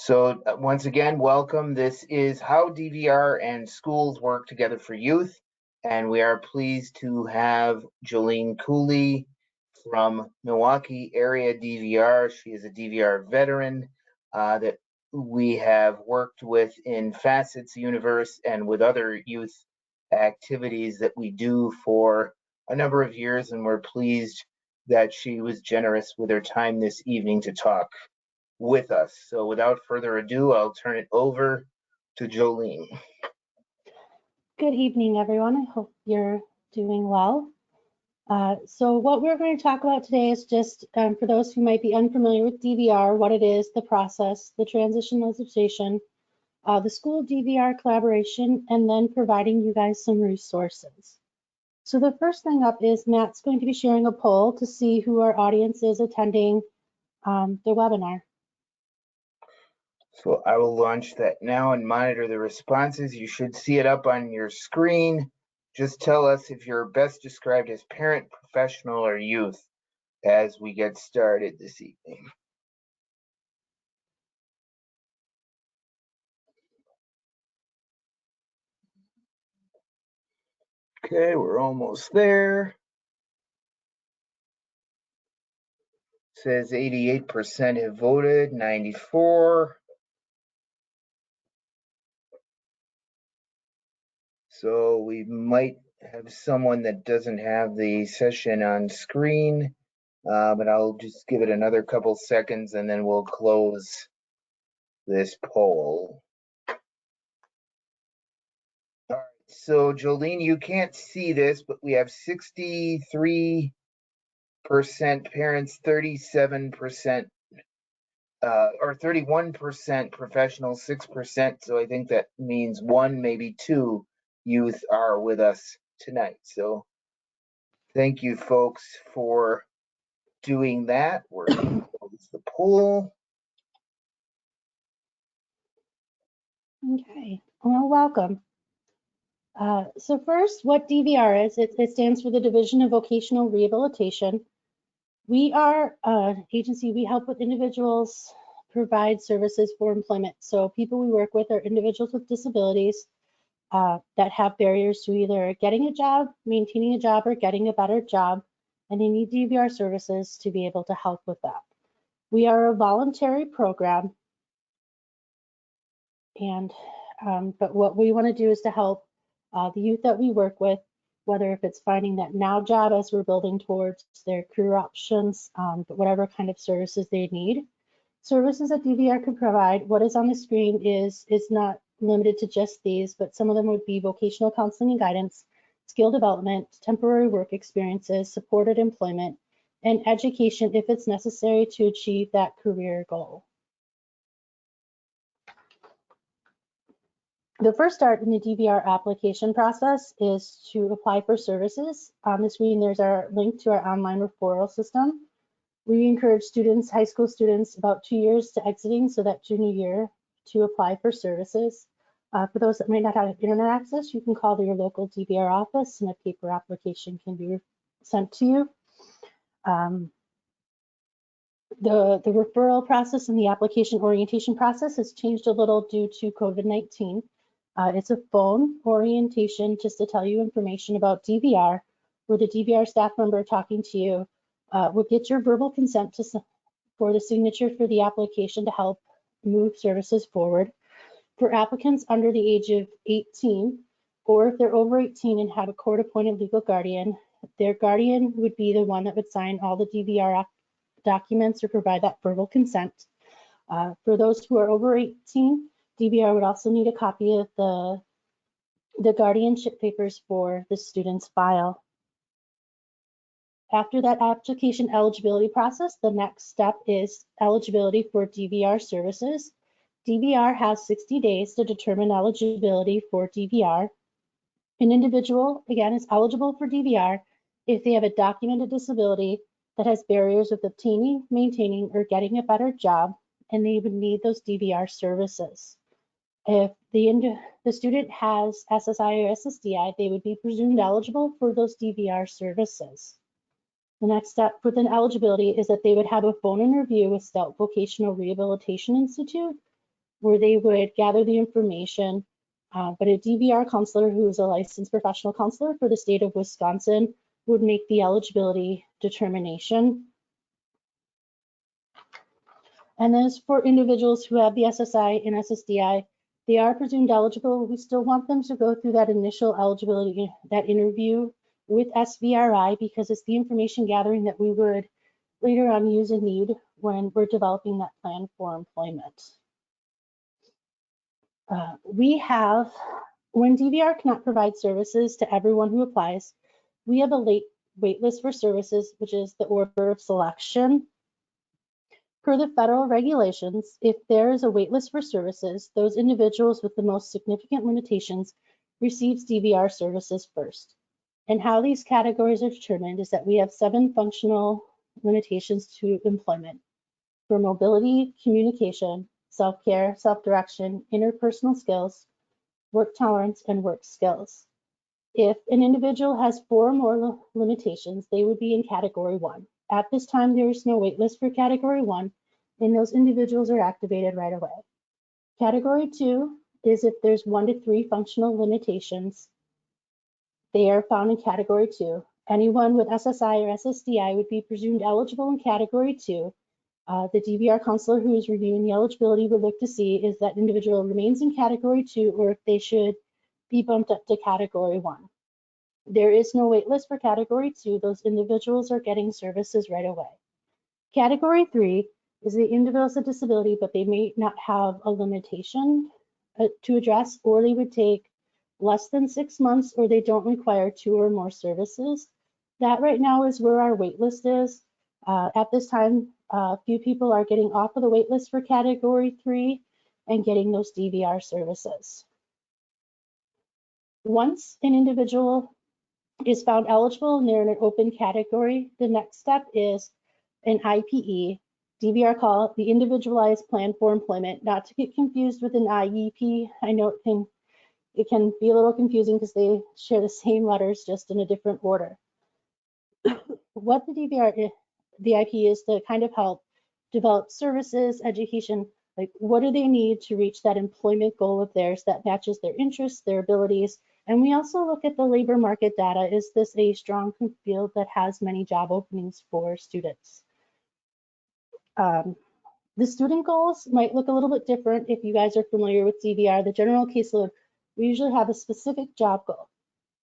So once again, welcome. This is How DVR and Schools Work Together for Youth. And we are pleased to have Jolene Cooley from Milwaukee area DVR. She is a DVR veteran that we have worked with in Facets Universe and with other youth activities that we do for a number of years. And we're pleased that she was generous with her time this evening to talk with us. So without further ado, I'll turn it over to Jolene. Good evening, everyone. I hope you're doing well. So what we're going to talk about today is just for those who might be unfamiliar with DVR, what it is, the process, the transition legislation, the school DVR collaboration, and then providing you guys some resources. So the first thing up is Matt's going to be sharing a poll to see who our audience is attending the webinar. So I will launch that now and monitor the responses. You should see it up on your screen. Just tell us if you're best described as parent, professional, or youth as we get started this evening. Okay, we're almost there. It says 88% have voted, 94%. So we might have someone that doesn't have the session on screen, but I'll just give it another couple seconds and then we'll close this poll. All right, so Jolene, you can't see this, but we have 63% parents, 37% or 31% professional, 6%. So I think that means one, maybe two youth are with us tonight. So thank you folks for doing that. We're going to close the poll. Okay, well, welcome. So first, what DVR is, it stands for the Division of Vocational Rehabilitation. We are an agency, we help with individuals provide services for employment. So people we work with are individuals with disabilities that have barriers to either getting a job, maintaining a job, or getting a better job, and they need DVR services to be able to help with that. We are a voluntary program, and but what we want to do is to help the youth that we work with, whether if it's finding that now job as we're building towards their career options, but whatever kind of services they need. Services that DVR can provide, what is on the screen is not limited to just these, but some of them would be vocational counseling and guidance, skill development, temporary work experiences, supported employment, and education if it's necessary to achieve that career goal. The first start in the DVR application process is to apply for services. On the screen, there's our link to our online referral system. We encourage students, high school students, about 2 years to exiting, so that junior year, to apply for services. For those that might not have internet access, you can call your local DVR office and a paper application can be sent to you. The referral process and the application orientation process has changed a little due to COVID-19. It's a phone orientation just to tell you information about DVR, where the DVR staff member talking to you will get your verbal consent for the signature for the application to help move services forward. For applicants under the age of 18, or if they're over 18 and have a court-appointed legal guardian, their guardian would be the one that would sign all the DVR documents or provide that verbal consent. For those who are over 18, DVR would also need a copy of the guardianship papers for the student's file. After that application eligibility process, the next step is eligibility for DVR services. DVR has 60 days to determine eligibility for DVR. An individual, again, is eligible for DVR if they have a documented disability that has barriers with obtaining, maintaining, or getting a better job, and they would need those DVR services. If the student has SSI or SSDI, they would be presumed eligible for those DVR services. The next step within eligibility is that they would have a phone interview with Self-Vocational Rehabilitation Institute where they would gather the information, but a DVR counselor, who is a licensed professional counselor for the state of Wisconsin, would make the eligibility determination. And as for individuals who have the SSI and SSDI, they are presumed eligible. We still want them to go through that initial eligibility, that interview with SVRI, because it's the information gathering that we would later on use and need when we're developing that plan for employment. When DVR cannot provide services to everyone who applies, we have a wait list for services, which is the order of selection. Per the federal regulations, if there is a wait list for services, those individuals with the most significant limitations receives DVR services first. And how these categories are determined is that we have 7 functional limitations to employment: for mobility, communication, self-care, self-direction, interpersonal skills, work tolerance, and work skills. If an individual has 4 or more limitations, they would be in category 1. At this time, there is no wait list for category 1, and those individuals are activated right away. Category 2 is if there's 1 to 3 functional limitations. They are found in category 2. Anyone with SSI or SSDI would be presumed eligible in category 2. The DVR counselor who is reviewing the eligibility would look to see if that individual remains in category 2 or if they should be bumped up to category 1. There is no wait list for category 2. Those individuals are getting services right away. Category 3 is the individuals with disability, but they may not have a limitation to address, or they would take less than 6 months, or they don't require 2 or more services. That right now is where our wait list is. At this time, a few people are getting off of the wait list for category 3 and getting those DVR services. Once an individual is found eligible and they're in an open category, the next step is an IPE. DVR call the Individualized Plan for Employment, not to get confused with an IEP. I know it can be a little confusing because they share the same letters, just in a different order. What the IPE is to kind of help develop services, education, like what do they need to reach that employment goal of theirs that matches their interests, their abilities. And we also look at the labor market data. Is this a strong field that has many job openings for students? The student goals might look a little bit different if you guys are familiar with DVR. The general caseload, we usually have a specific job goal.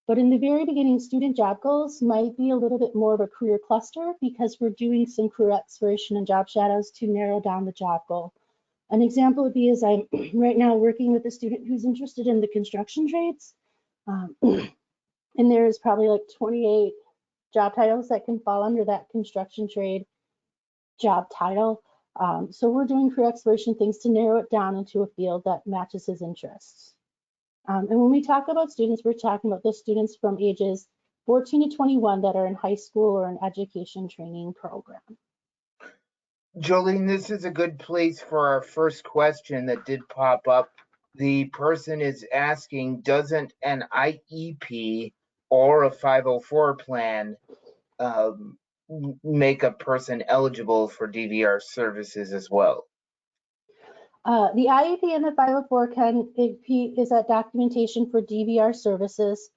But in the very beginning, student job goals might be a little bit more of a career cluster because we're doing some career exploration and job shadows to narrow down the job goal. An example would be, is I'm right now working with a student who's interested in the construction trades. And there's probably like 28 job titles that can fall under that construction trade job title. So we're doing career exploration things to narrow it down into a field that matches his interests. And when we talk about students, we're talking about the students from ages 14 to 21 that are in high school or an education training program. Jolene, this is a good place for our first question that did pop up. The person is asking, doesn't an IEP or a 504 plan make a person eligible for DVR services as well? The IEP and the 504 is that documentation for DVR services.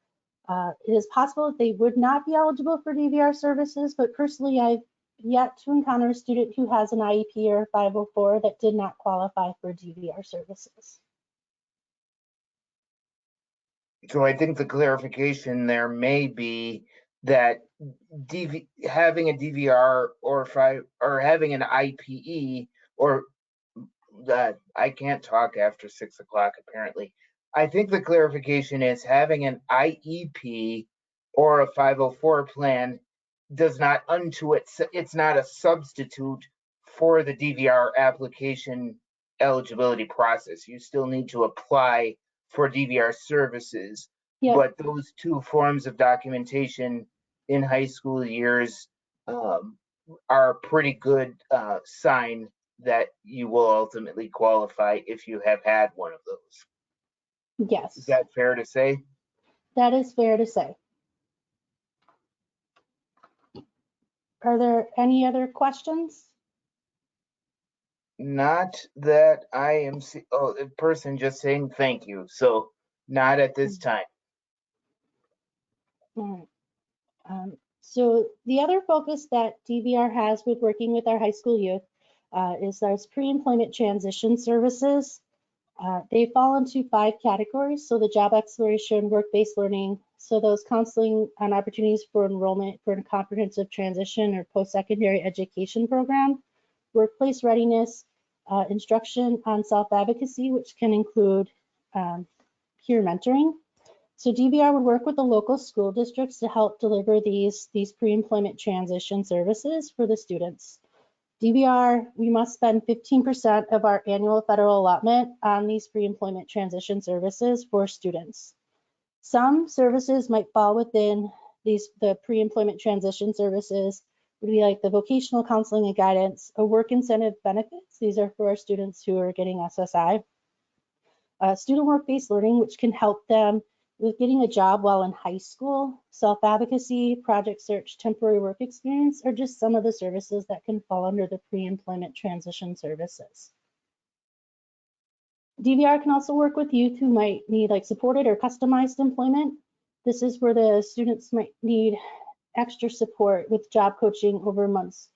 It is possible that they would not be eligible for DVR services, but personally, I've yet to encounter a student who has an IEP or 504 that did not qualify for DVR services. So I think the clarification there may be that having a DVR or having an IPE or that I can't talk after 6 o'clock apparently. I think the clarification is having an IEP or a 504 plan does not unto it's not a substitute for the DVR application eligibility process. You still need to apply for DVR services, Yep. but those 2 forms of documentation in high school years are a pretty good sign that you will ultimately qualify if you have had one of those. Yes. Is that fair to say? That is fair to say. Are there any other questions? Not that I am, oh, a person just saying thank you. So not at this time. All right. So the other focus that DVR has with working with our high school youth is those pre-employment transition services. They fall into 5 categories. So the job exploration, work-based learning, so those counseling on opportunities for enrollment for a comprehensive transition or post-secondary education program, workplace readiness, instruction on self-advocacy, which can include peer mentoring. So DVR would work with the local school districts to help deliver these pre-employment transition services for the students. DVR, we must spend 15% of our annual federal allotment on these pre-employment transition services for students. Some services might fall within the pre-employment transition services, would be like the vocational counseling and guidance, a work incentive benefits. These are for our students who are getting SSI. Student work-based learning, which can help them with getting a job while in high school. Self-advocacy, project search, temporary work experience are just some of the services that can fall under the pre-employment transition services. DVR can also work with youth who might need like supported or customized employment. This is where the students might need extra support with job coaching over months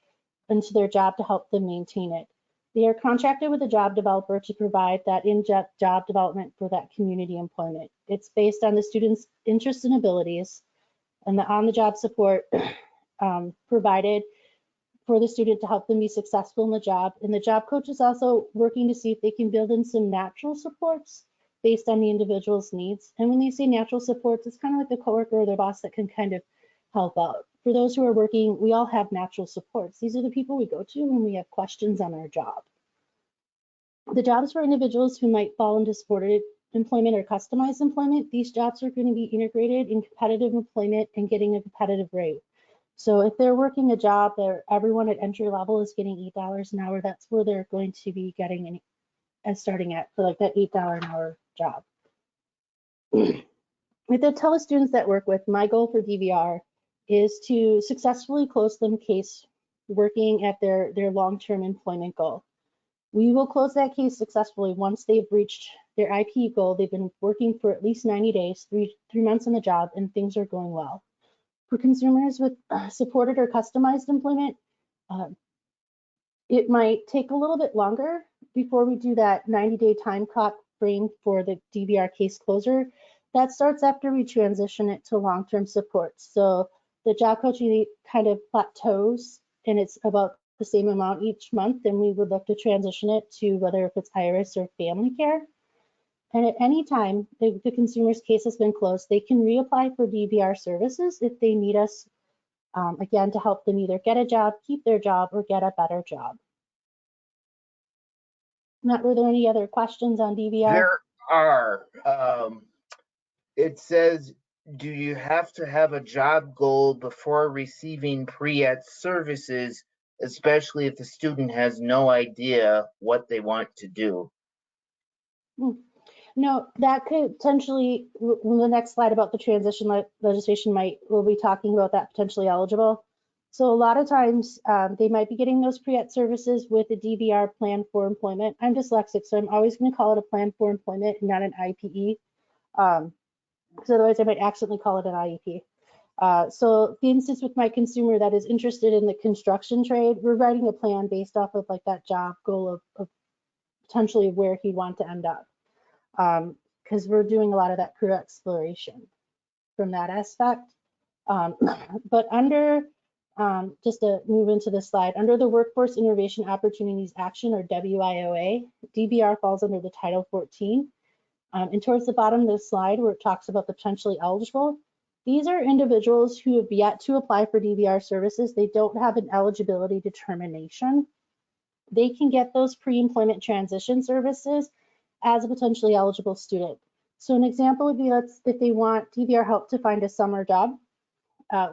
into their job to help them maintain it. They are contracted with a job developer to provide that in-depth job development for that community employment. It's based on the student's interests and abilities, and the on-the-job support provided for the student to help them be successful in the job. And the job coach is also working to see if they can build in some natural supports based on the individual's needs. And when they say natural supports, it's kind of like the coworker or their boss that can kind of help out. For those who are working, we all have natural supports. These are the people we go to when we have questions on our job. The jobs for individuals who might fall into supported employment or customized employment, these jobs are going to be integrated in competitive employment and getting a competitive rate. So if they're working a job that everyone at entry level is getting $8 an hour, that's where they're going to be getting and starting at for like that $8 an hour job. With the tele-students that work with, my goal for DVR is to successfully close them case working at their long-term employment goal. We will close that case successfully once they've reached their IP goal. They've been working for at least 90 days, three months on the job, and things are going well. For consumers with supported or customized employment, it might take a little bit longer before we do that 90-day time clock frame for the DVR case closure. That starts after we transition it to long-term support. So the job coaching kind of plateaus and it's about the same amount each month, then we would look to transition it to whether if it's Iris or family care. And at any time the consumer's case has been closed, they can reapply for DVR services if they need us, again, to help them either get a job, keep their job, or get a better job. Matt, were there any other questions on DVR? There are. It says, do you have to have a job goal before receiving pre-ed services, especially if the student has no idea what they want to do? No, that could potentially, the next slide about the transition legislation we'll be talking about that potentially eligible. So a lot of times they might be getting those pre-ed services with a DVR plan for employment. I'm dyslexic, so I'm always going to call it a plan for employment and not an IPE. Because otherwise I might accidentally call it an IEP. So the instance with my consumer that is interested in the construction trade, we're writing a plan based off of like that job goal of potentially where he'd want to end up. Because we're doing a lot of that career exploration from that aspect. But under, just to move into the slide, under the Workforce Innovation Opportunities Action, or WIOA, DVR falls under the Title 14. And towards the bottom of the slide where it talks about the potentially eligible, these are individuals who have yet to apply for DVR services. They don't have an eligibility determination. They can get those pre-employment transition services as a potentially eligible student. So an example would be, if they want DVR help to find a summer job,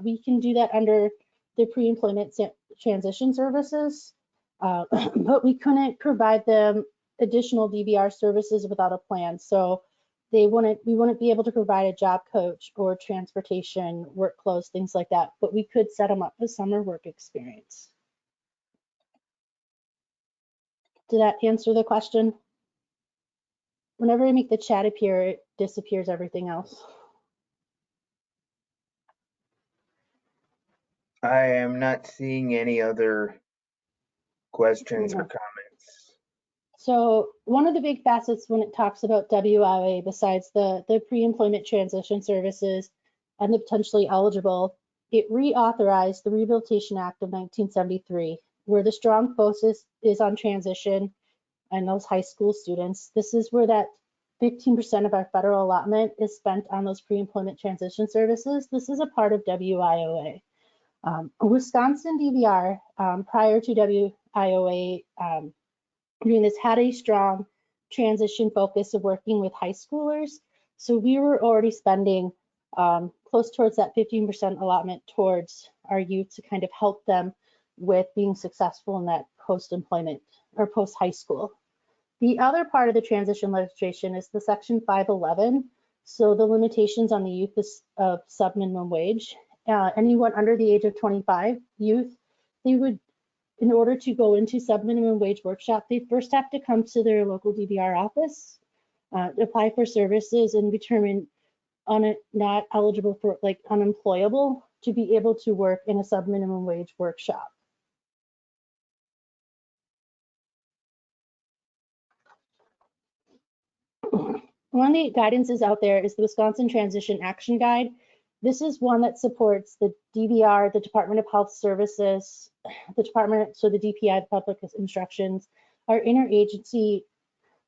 we can do that under the pre-employment transition services, but we couldn't provide them additional DVR services without a plan. So we wouldn't be able to provide a job coach or transportation, work clothes, things like that, but we could set them up with summer work experience. Did that answer the question? Whenever I make the chat appear, it disappears everything else. I am not seeing any other questions or No. comments. So one of the big facets when it talks about WIA, besides the pre-employment transition services and the potentially eligible, it reauthorized the Rehabilitation Act of 1973, where the strong focus is on transition and those high school students. This is where that 15% of our federal allotment is spent on those pre-employment transition services. This is a part of WIOA. Wisconsin DVR, prior to WIOA doing this, had a strong transition focus of working with high schoolers. So we were already spending close towards that 15% allotment towards our youth to kind of help them with being successful in that post-employment or post-high school. The other part of the transition legislation is the Section 511. So the limitations on the youth of sub-minimum wage. Anyone under the age of 25, youth, they would, in order to go into sub-minimum wage workshop, they first have to come to their local DVR office, apply for services, and determine not eligible for, like, unemployable to be able to work in a sub-minimum wage workshop. One of the guidances out there is the Wisconsin Transition Action Guide. This is one that supports the DVR, the Department of Health Services, the department, so the DPI, the Public Instructions, our interagency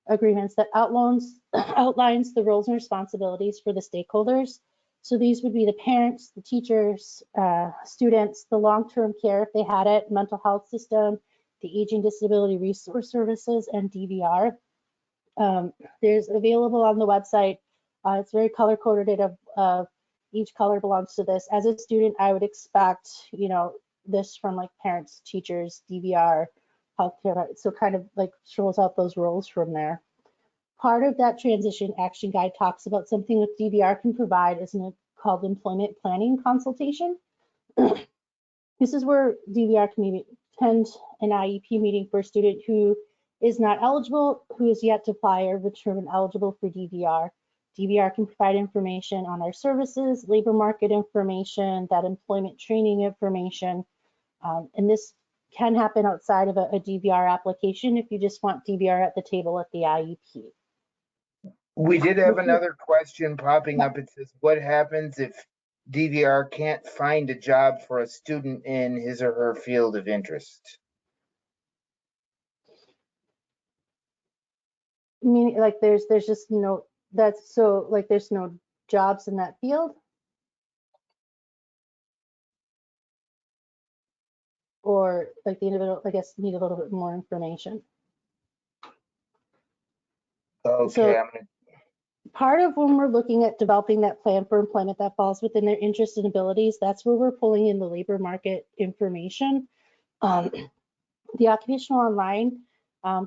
agreements that outlines the roles and responsibilities for the stakeholders. So these would be the parents, the teachers, students, the long-term care if they had it, mental health system, the aging disability resource services, and DVR. There's available on the website. It's very color coded of each color belongs to this. As a student, I would expect, you know, this from like parents, teachers, DVR, healthcare. So kind of like shows out those roles from there. Part of that transition action guide talks about something that DVR can provide is called employment planning consultation. This is where DVR can attend an IEP meeting for a student who is not eligible, who is yet to apply or determined eligible for DVR. DVR can provide information on our services, labor market information, that employment training information, and this can happen outside of a DVR application if you just want DVR at the table at the IEP. We did have another question popping up. It says, what happens if DVR can't find a job for a student in his or her field of interest? I mean, like there's just no, that's so like there's no jobs in that field? Or like the individual, I guess, need a little bit more information. Okay, So part of when we're looking at developing that plan for employment that falls within their interests and abilities, that's where we're pulling in the labor market information. The Occupational Online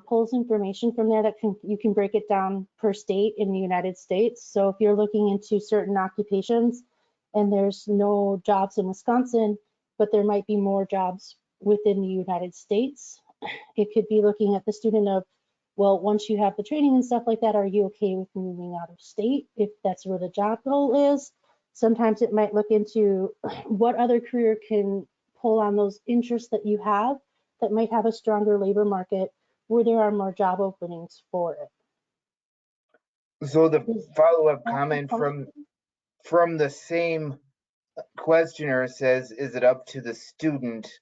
pulls information from there that you can break it down per state in the United States. So if you're looking into certain occupations and there's no jobs in Wisconsin, but there might be more jobs within the United States, it could be looking at the student of, well, once you have the training and stuff like that, are you okay with moving out of state if that's where the job goal is? Sometimes it might look into what other career can pull on those interests that you have that might have a stronger labor market where there are more job openings for it. So the follow-up comment from the same questioner says, is it up to the student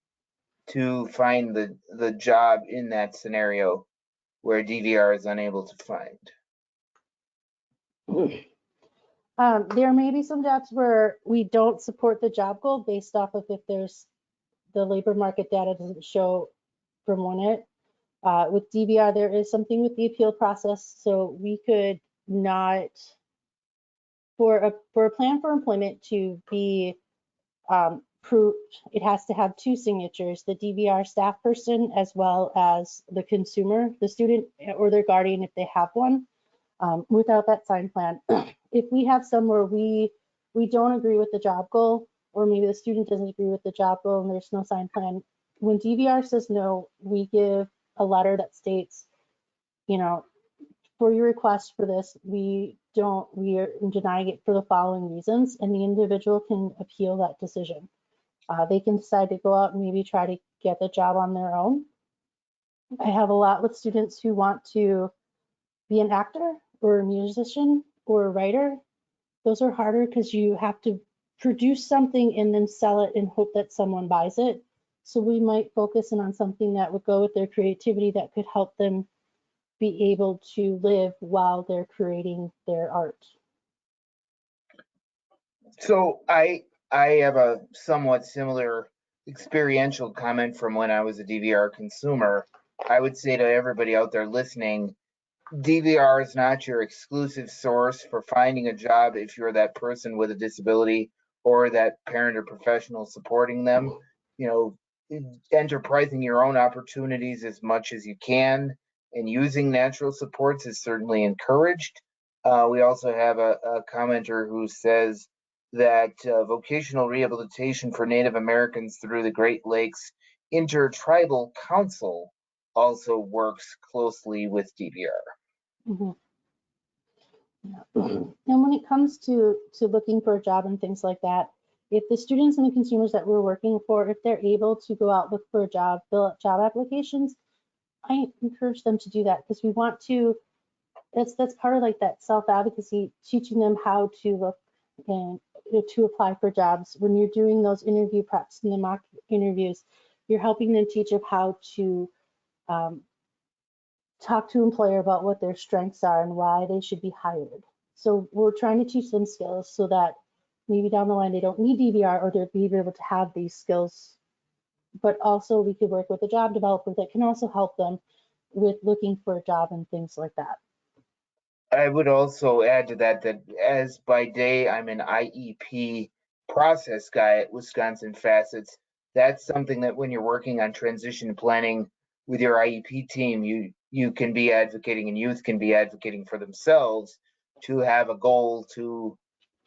to find the job in that scenario where DVR is unable to find? There may be some jobs where we don't support the job goal based off of if there's the labor market data doesn't show from one it. With DVR, there is something with the appeal process, so we could not, for a plan for employment to be proved, it has to have two signatures, the DVR staff person as well as the consumer, the student or their guardian if they have one. Without that signed plan, if we have somewhere we don't agree with the job goal, or maybe the student doesn't agree with the job goal and there's no signed plan, when DVR says no, we give a letter that states, you know, for your request for this, we are denying it for the following reasons, and the individual can appeal that decision. They can decide to go out and maybe try to get the job on their own. I have a lot with students who want to be an actor or a musician or a writer. Those are harder because you have to produce something and then sell it and hope that someone buys it. So we might focus in on something that would go with their creativity that could help them be able to live while they're creating their art. So I have a somewhat similar experiential comment from when I was a DVR consumer. I would say to everybody out there listening, DVR is not your exclusive source for finding a job if you're that person with a disability or that parent or professional supporting them. You know, enterprising your own opportunities as much as you can and using natural supports is certainly encouraged. We also have a commenter who says that vocational rehabilitation for Native Americans through the Great Lakes Intertribal Council also works closely with DVR. Mhm. Yeah. And when it comes to looking for a job and things like that, if the students and the consumers that we're working for, if they're able to go out, look for a job, fill out job applications, I encourage them to do that because we want to, that's part of like that self-advocacy, teaching them how to look and to apply for jobs. When you're doing those interview preps and the mock interviews, you're helping them teach of how to talk to employer about what their strengths are and why they should be hired. So we're trying to teach them skills so that maybe down the line they don't need DVR or they'll be able to have these skills. But also we could work with a job developer that can also help them with looking for a job and things like that. I would also add to that as by day I'm an IEP process guy at Wisconsin Facets. That's something that when you're working on transition planning with your IEP team, you can be advocating and youth can be advocating for themselves to have a goal to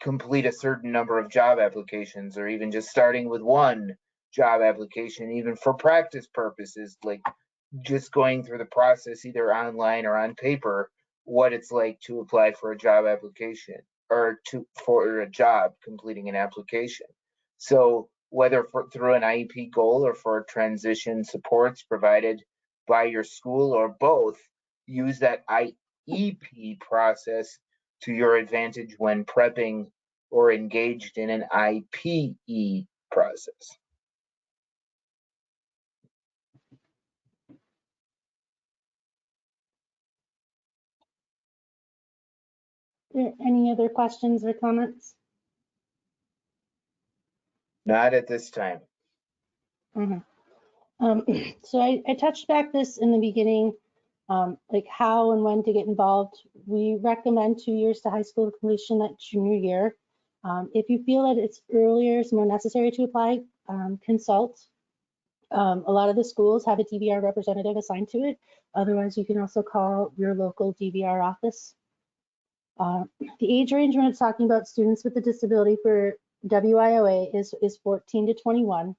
complete a certain number of job applications or even just starting with one job application, even for practice purposes, like just going through the process either online or on paper, what it's like to apply for a job application or for a job completing an application. So whether through an IEP goal or for transition supports provided by your school or both, use that IEP process to your advantage when prepping or engaged in an IPE process. Any other questions or comments? Not at this time. Mm-hmm. So I touched back this in the beginning, like how and when to get involved. We recommend 2 years to high school completion that junior year. If you feel that it's earlier, it's more necessary to apply, consult. A lot of the schools have a DVR representative assigned to it. Otherwise, you can also call your local DVR office. The age range when it's talking about students with a disability for WIOA is 14 to 21.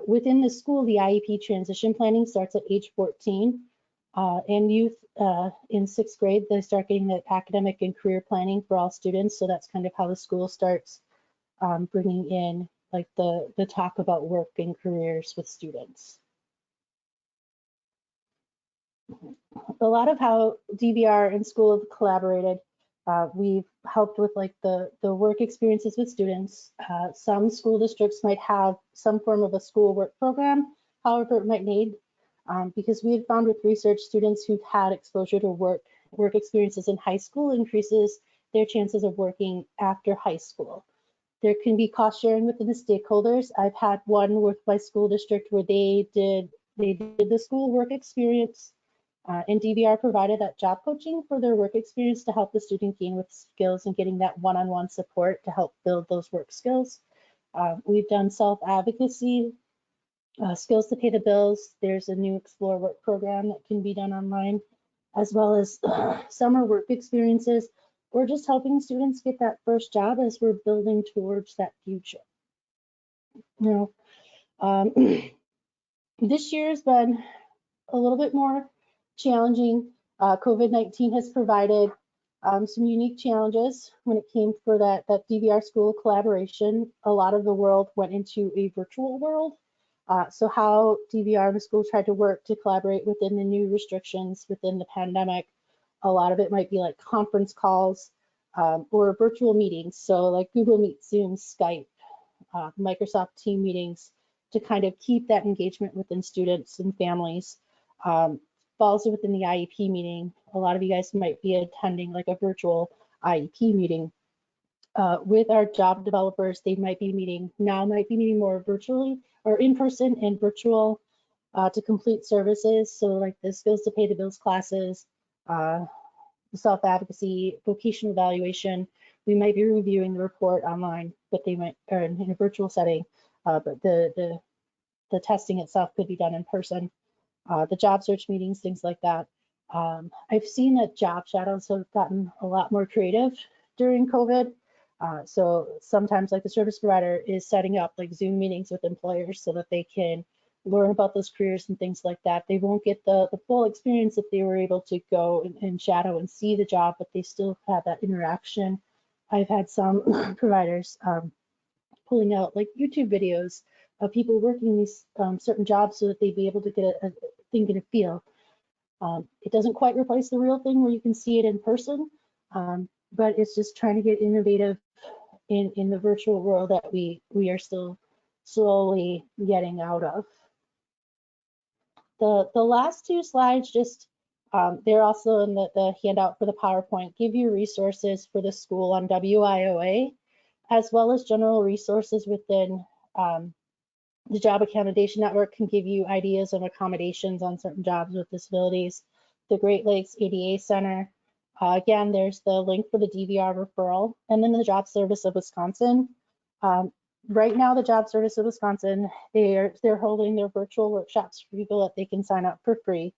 Within the school, the IEP transition planning starts at age 14. And youth in 6th grade, they start getting the academic and career planning for all students. So that's kind of how the school starts bringing in like the talk about work and careers with students. A lot of how DVR and school have collaborated. We've helped with like the work experiences with students. Some school districts might have some form of a school work program, however it might need, because we had found with research students who've had exposure to work experiences in high school increases their chances of working after high school. There can be cost sharing within the stakeholders. I've had one with my school district where they did the school work experience. And DVR provided that job coaching for their work experience to help the student gain with skills and getting that one-on-one support to help build those work skills. We've done self-advocacy, skills to pay the bills. There's a new Explore Work program that can be done online, as well as summer work experiences, or just helping students get that first job as we're building towards that future. You know, this year has been a little bit more challenging. COVID-19 has provided some unique challenges when it came for that DVR school collaboration. A lot of the world went into a virtual world. So how DVR and the school tried to work to collaborate within the new restrictions within the pandemic, a lot of it might be like conference calls or virtual meetings. So like Google Meet, Zoom, Skype, Microsoft Team meetings to kind of keep that engagement within students and families. Falls within the IEP meeting. A lot of you guys might be attending like a virtual IEP meeting. With our job developers, they might be meeting more virtually or in person and virtual to complete services. So like the skills to pay the bills classes, the self-advocacy, vocational evaluation. We might be reviewing the report online, but they might, or in a virtual setting, but the testing itself could be done in person. The job search meetings, things like that. I've seen that job shadows have gotten a lot more creative during COVID. So sometimes like the service provider is setting up like Zoom meetings with employers so that they can learn about those careers and things like that. They won't get the full experience if they were able to go and shadow and see the job, but they still have that interaction. I've had some providers pulling out like YouTube videos of people working these certain jobs so that they'd be able to get a think and a feel. It doesn't quite replace the real thing where you can see it in person, but it's just trying to get innovative in the virtual world that we are still slowly getting out of. The last two slides, just they're also in the handout for the PowerPoint, give you resources for the school on WIOA, as well as general resources within the Job Accommodation Network can give you ideas of accommodations on certain jobs with disabilities. The Great Lakes ADA Center, again, there's the link for the DVR referral, and then the Job Service of Wisconsin. Right now, the Job Service of Wisconsin, they're holding their virtual workshops for people that they can sign up for free.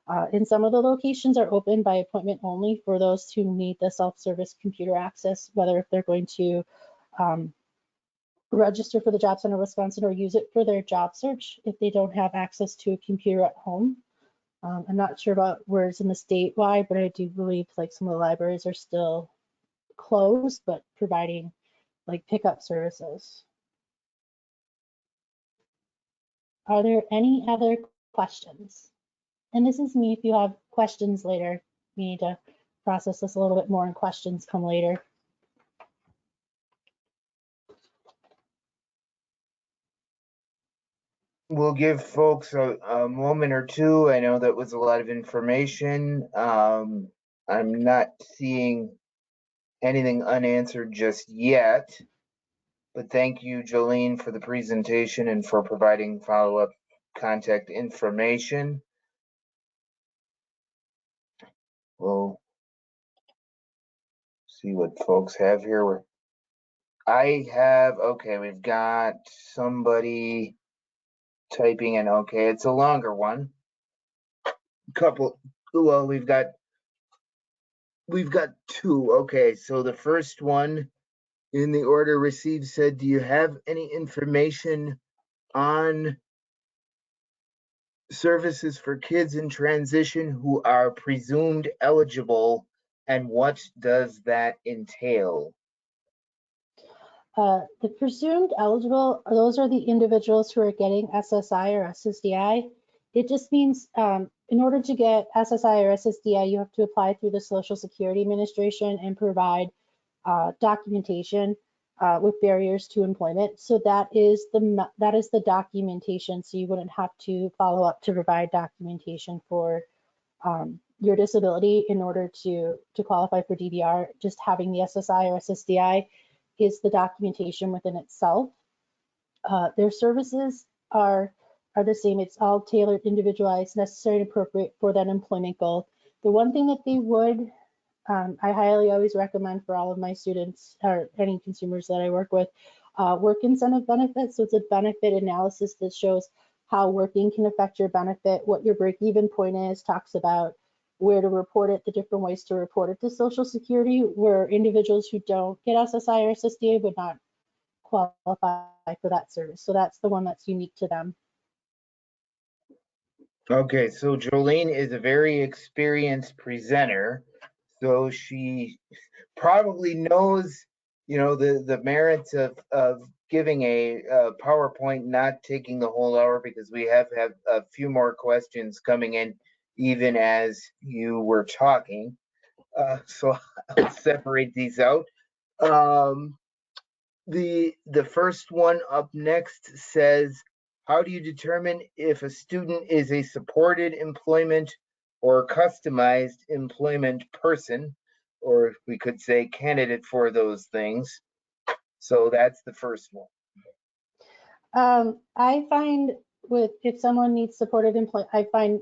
And some of the locations are open by appointment only for those who need the self-service computer access, whether if they're going to register for the Job Center of Wisconsin or use it for their job search if they don't have access to a computer at home. I'm not sure about where it's in the statewide, but I do believe like some of the libraries are still closed, but providing like pickup services. Are there any other questions? And this is me if you have questions later. We need to process this a little bit more and questions come later. We'll give folks a moment or two. I know that was a lot of information. I'm not seeing anything unanswered just yet, but thank you, Jolene, for the presentation and for providing follow-up contact information. We'll see what folks have here. I have, okay, we've got somebody typing in, okay, it's a longer one. Well, we've got two. Okay, so the first one in the order received said, do you have any information on services for kids in transition who are presumed eligible, and what does that entail? The presumed eligible, those are the individuals who are getting SSI or SSDI. It just means in order to get SSI or SSDI, you have to apply through the Social Security Administration and provide documentation with barriers to employment. So that is the documentation. So you wouldn't have to follow up to provide documentation for your disability in order to qualify for DVR. Just having the SSI or SSDI is the documentation within itself. Their services are the same. It's all tailored, individualized, necessary, and appropriate for that employment goal. The one thing that they would, I highly always recommend for all of my students or any consumers that I work with, work incentive benefits. So it's a benefit analysis that shows how working can affect your benefit, what your break-even point is, talks about where to report it, the different ways to report it to Social Security, where individuals who don't get SSI or SSDA would not qualify for that service. So that's the one that's unique to them. Okay, so Jolene is a very experienced presenter, so she probably knows, the merits of giving a PowerPoint, not taking the whole hour, because we have a few more questions coming in even as you were talking. So I'll separate these out. Um, the first one up next says, how do you determine if a student is a supported employment or customized employment person, or we could say candidate for those things? So that's the first one. I find if someone needs supported employment, I find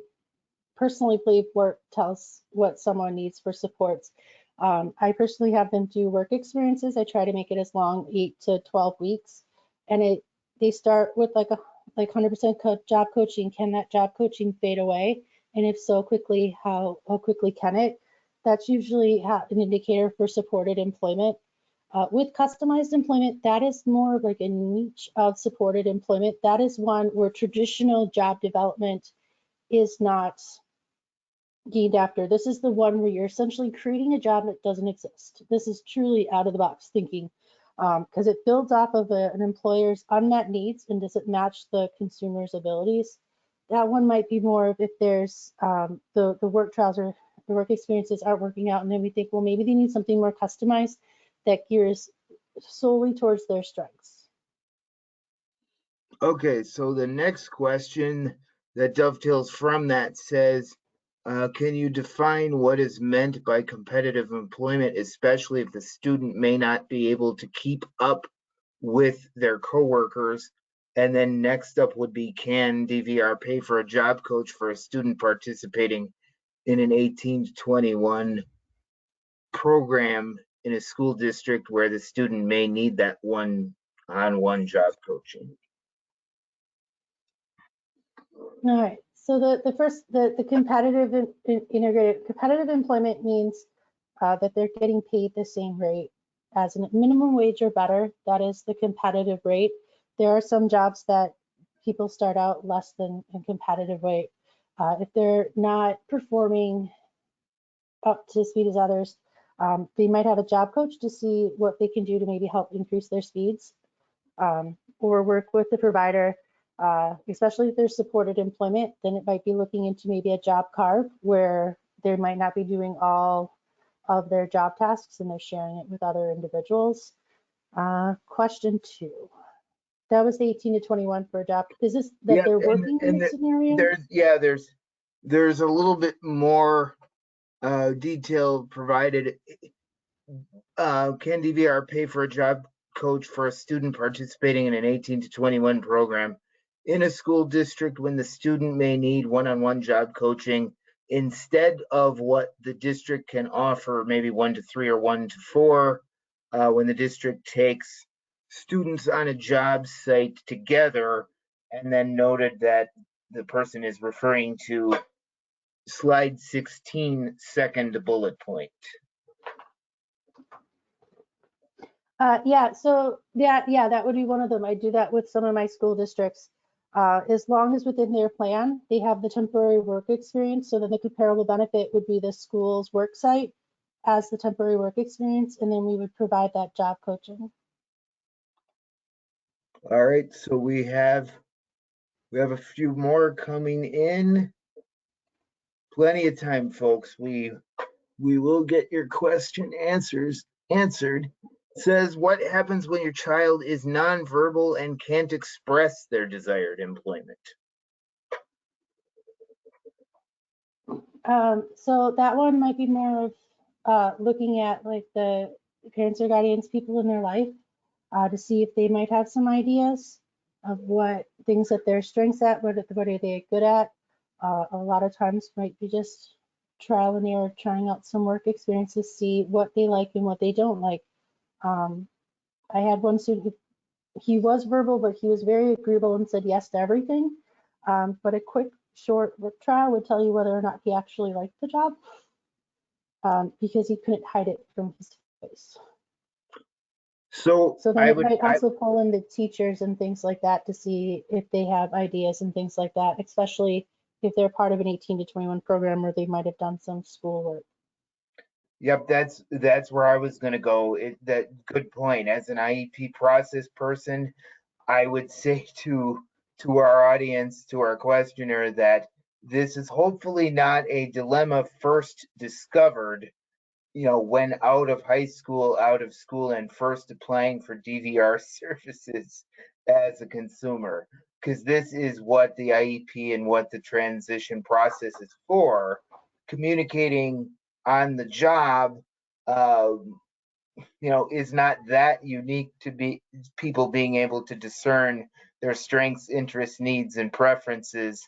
personally believe work tells what someone needs for supports. I personally have them do work experiences. I try to make it as long, 8 to 12 weeks, and they start with like 100% job coaching. Can that job coaching fade away? And if so, quickly, how quickly can it? That's usually an indicator for supported employment. With customized employment, that is more of like a niche of supported employment. That is one where traditional job development is not gained after. This is the one where you're essentially creating a job that doesn't exist. This is truly out of the box thinking, because it builds off of an employer's unmet needs and does it match the consumer's abilities. That one might be more of if there's the work trials or the work experiences aren't working out, and then we think, well, maybe they need something more customized that gears solely towards their strengths. Okay, so the next question that dovetails from that says, can you define what is meant by competitive employment, especially if the student may not be able to keep up with their coworkers? And then next up would be, can DVR pay for a job coach for a student participating in an 18 to 21 program in a school district where the student may need that one-on-one job coaching? All right. So the first, the competitive integrated competitive employment means that they're getting paid the same rate as a minimum wage or better. That is the competitive rate. There are some jobs that people start out less than a competitive rate. If they're not performing up to speed as others, they might have a job coach to see what they can do to maybe help increase their speeds, or work with the provider. Especially if there's supported employment, then it might be looking into maybe a job carve where they might not be doing all of their job tasks and they're sharing it with other individuals. Question 2. That was the 18 to 21 for a job. Is this that Yeah, they're working in and this scenario? there's a little bit more detail provided. Can DVR pay for a job coach for a student participating in an 18 to 21 program in a school district when the student may need one-on-one job coaching instead of what the district can offer, maybe 1 to 3 or 1 to 4, when the district takes students on a job site together? And then noted that the person is referring to slide 16, second bullet point. That would be one of them. I do that with some of my school districts. As long as within their plan, they have the temporary work experience, so then the comparable benefit would be the school's work site as the temporary work experience, and then we would provide that job coaching. All right, so we have a few more coming in. Plenty of time, folks. We will get your question answered. It says, what happens when your child is nonverbal and can't express their desired employment? So that one might be more of looking at like the parents or guardians, people in their life, to see if they might have some ideas of what things that they're strengths at, what are they good at. A lot of times might be just trial and error, trying out some work experiences, see what they like and what they don't like. I had one student, he was verbal, but he was very agreeable and said yes to everything. But a quick short work trial would tell you whether or not he actually liked the job, because he couldn't hide it from his face. So then it might also pull in the teachers and things like that to see if they have ideas and things like that, especially if they're part of an 18 to 21 program where they might have done some schoolwork. Yep, that's where I was going to go. That good point. As an IEP process person, I would say to our audience, to our questioner, that this is hopefully not a dilemma first discovered, when out of high school, out of school, and first applying for DVR services as a consumer, because this is what the IEP and what the transition process is for, communicating on the job. Is not that unique to be people being able to discern their strengths, interests, needs, and preferences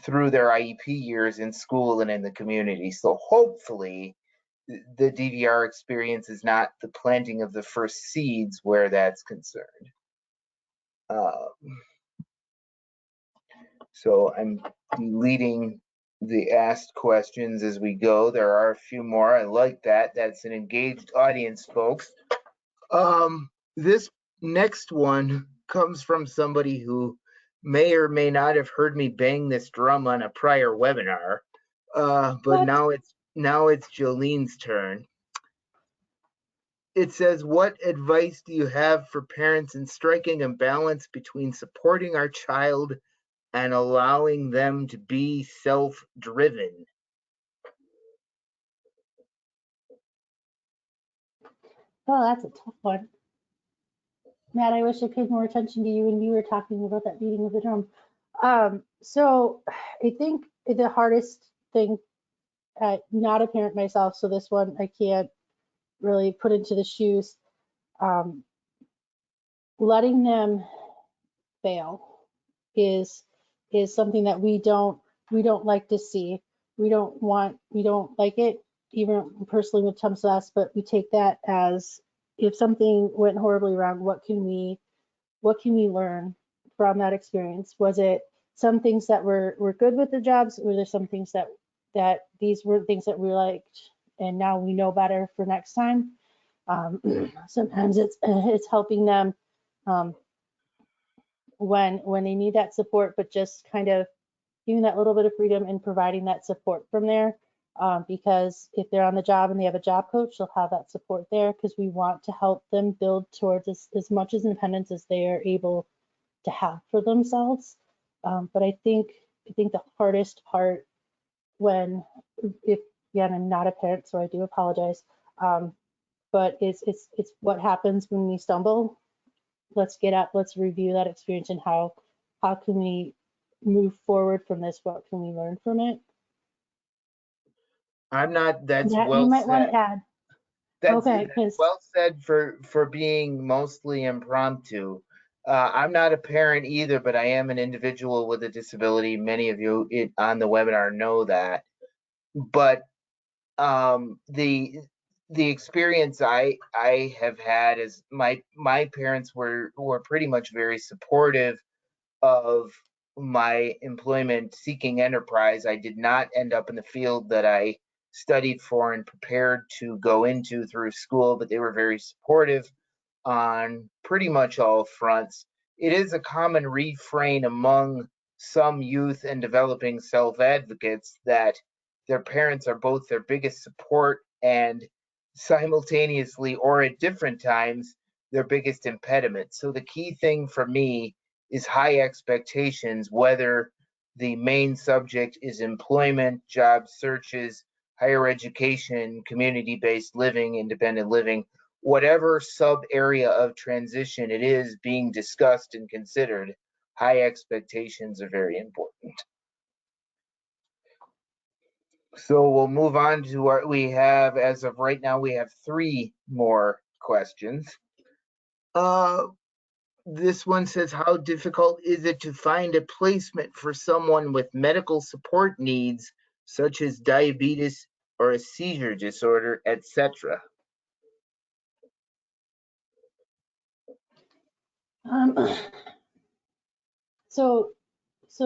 through their IEP years in school and in the community. So hopefully the DVR experience is not the planting of the first seeds where that's concerned. So I'm deleting the asked questions as we go. There are a few more. I like that. That's an engaged audience, folks. This next one comes from somebody who may or may not have heard me bang this drum on a prior webinar. But now it's Jolene's turn. It says, what advice do you have for parents in striking a balance between supporting our child and allowing them to be self-driven? Oh, that's a tough one. Matt, I wish I paid more attention to you when you were talking about that beating of the drum. So I think the hardest thing, not a parent myself, so this one I can't really put into the shoes. Letting them fail is something that we don't like to see. We don't like it, even personally when it comes to us, but we take that as, if something went horribly wrong, what can we learn from that experience? Was it some things that were good with the jobs? Were there some things that these were things that we liked and now we know better for next time? Sometimes it's helping them when they need that support, but just kind of giving that little bit of freedom and providing that support from there. Because if they're on the job and they have a job coach, they'll have that support there, because we want to help them build towards as much as independence as they are able to have for themselves. But I think the hardest part again, I'm not a parent, so I do apologize. But it's what happens when we stumble. Let's get up, let's review that experience, and how can we move forward from this? What can we learn from it? That's Matt, well you might said. want to add. That's Okay, well said for being mostly impromptu. I'm not a parent either, but I am an individual with a disability. Many of you on the webinar know that. But the experience I have had is my parents were pretty much very supportive of my employment seeking enterprise. I did not end up in the field that I studied for and prepared to go into through school, but they were very supportive on pretty much all fronts. It is a common refrain among some youth and developing self-advocates that their parents are both their biggest support and simultaneously, or at different times, their biggest impediment. So the key thing for me is high expectations, whether the main subject is employment, job searches, higher education, community-based living, independent living, whatever sub area of transition it is being discussed and considered, high expectations are very important. So we'll move on to we have, as of right now, we have 3 more questions. This one says, how difficult is it to find a placement for someone with medical support needs, such as diabetes or a seizure disorder, etc.? So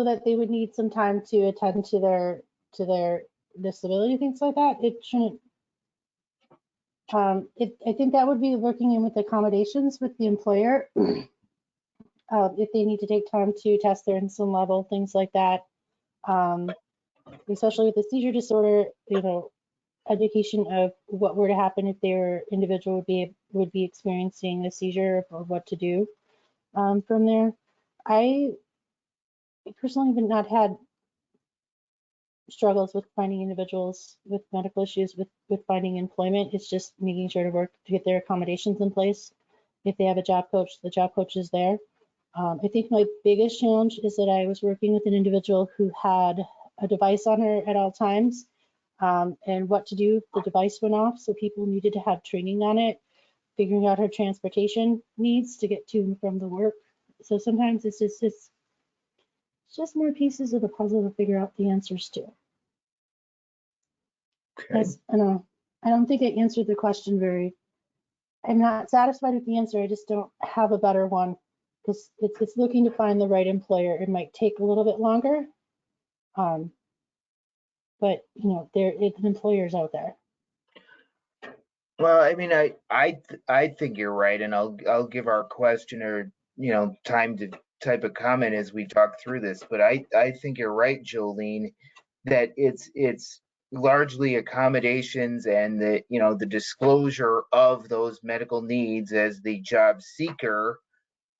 that they would need some time to attend to their disability, things like that. It shouldn't. I think that would be working in with accommodations with the employer. If they need to take time to test their insulin level, things like that. especially with the seizure disorder, education of what were to happen if their individual would be experiencing a seizure or what to do from there. I personally have not had struggles with finding individuals with medical issues with finding employment. It's just making sure to work to get their accommodations in place. If they have a job coach, the job coach is there. I think my biggest challenge is that I was working with an individual who had a device on her at all times, and what to do if the device went off. So people needed to have training on it, figuring out her transportation needs to get to and from the work. So sometimes it's just more pieces of the puzzle to figure out the answers to. Okay. I don't think I answered the question I'm not satisfied with the answer. I just don't have a better one because it's looking to find the right employer. It might take a little bit longer, but it's employers out there. Well, I mean, I think you're right, and I'll give our questioner time to type a comment as we talk through this. But I think you're right, Jolene, that it's largely accommodations and the disclosure of those medical needs as the job seeker,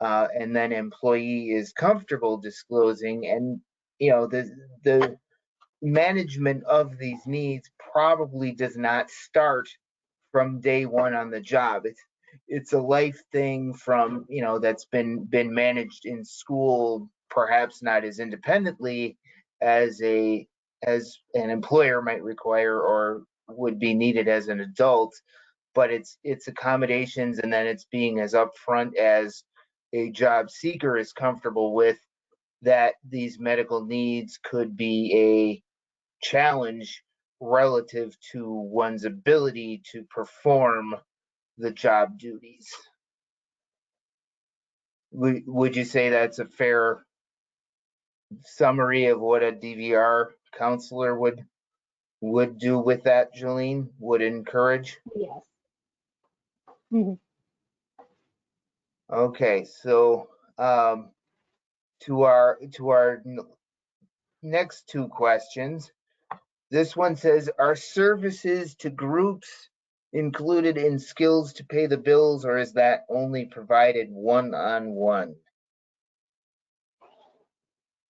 and then employee is comfortable disclosing, and the management of these needs probably does not start from day one on the job. It's a life thing from that's been managed in school, perhaps not as independently as an employer might require or would be needed as an adult, but it's accommodations, and then it's being as upfront as a job seeker is comfortable with, that these medical needs could be a challenge relative to one's ability to perform the job duties. Would you say that's a fair summary of what a DVR counselor would do with that, Jolene? Would encourage? Yes. Mm-hmm. Okay, so to our next two questions. This one says, are services to groups included in skills to pay the bills, or is that only provided one-on-one?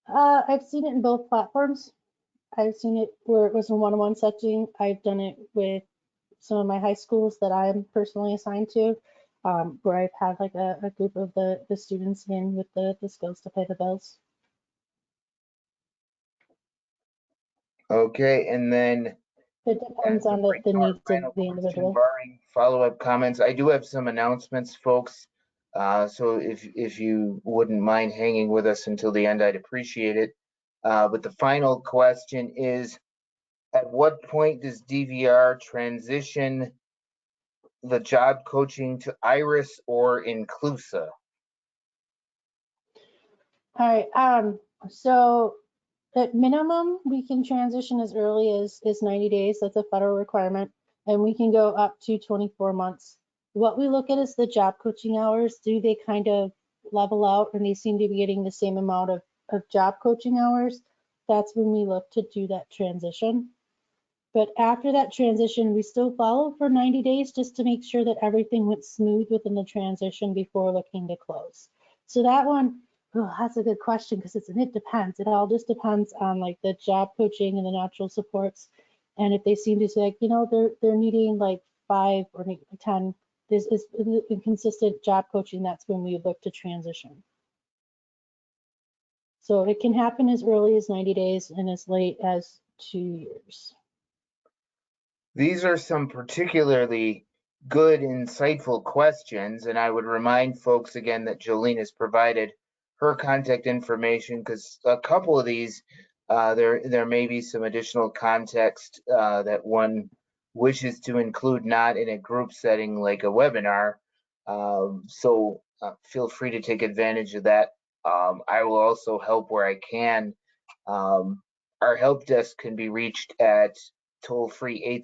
I've seen it in both platforms. I've seen it where it was a one-on-one setting. I've done it with some of my high schools that I'm personally assigned to, where I've had like a group of the students in with the skills to pay the bills. Okay, and then It depends on the needs of final the question, individual. barring follow-up comments, I do have some announcements, folks. So if you wouldn't mind hanging with us until the end, I'd appreciate it. But the final question is, at what point does DVR transition the job coaching to IRIS or Inclusa? All right. So at minimum, we can transition as early as 90 days. That's a federal requirement. And we can go up to 24 months. What we look at is the job coaching hours. Do they kind of level out and they seem to be getting the same amount of job coaching hours? That's when we look to do that transition. But after that transition, we still follow for 90 days just to make sure that everything went smooth within the transition before looking to close. So that one, that's a good question because it depends. It all just depends on like the job coaching and the natural supports. And if they seem to say, they're needing like 5 or 10, this is inconsistent job coaching, that's when we look to transition. So it can happen as early as 90 days and as late as 2 years. These are some particularly good, insightful questions, and I would remind folks again that Jolene has provided her contact information, because a couple of these, there may be some additional context that one wishes to include, not in a group setting like a webinar. So feel free to take advantage of that. I will also help where I can. Our help desk can be reached at toll-free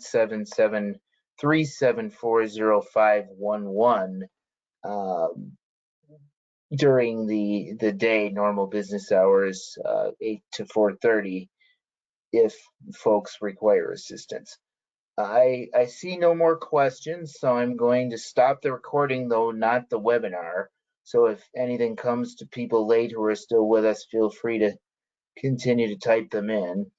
877-374-0511 during the day, normal business hours, 8 to 4:30. if folks require assistance. I see no more questions, so I'm going to stop the recording, though not the webinar. So if anything comes to people late who are still with us, feel free to continue to type them in.